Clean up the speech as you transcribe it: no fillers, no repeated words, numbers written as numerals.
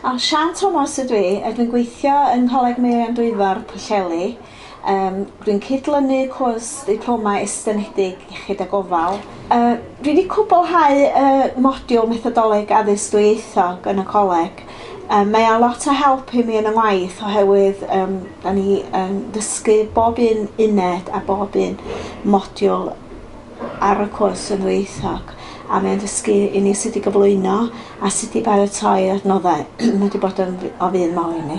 Sian Thomas ydw i. Dwi'n gweithio yn Coleg Meirion Dwyfor Pwllheli. Dwi'n cydlynu cwrs diploma estynedig iechyd a gofal. Dwi wedi cwblhau modiwl methodoleg addysg dwyieithog yn y coleg. Mae o lot o help i mi yn y waith oherwydd da ni dysgu bob un uned a bob un modiwl ar y cwrs yn ddwyieithog. A mae'n dysgu i ni sut i gyflwyno a sut i baratoi adnoddau. Mae wedi bod o fudd mawr i ni.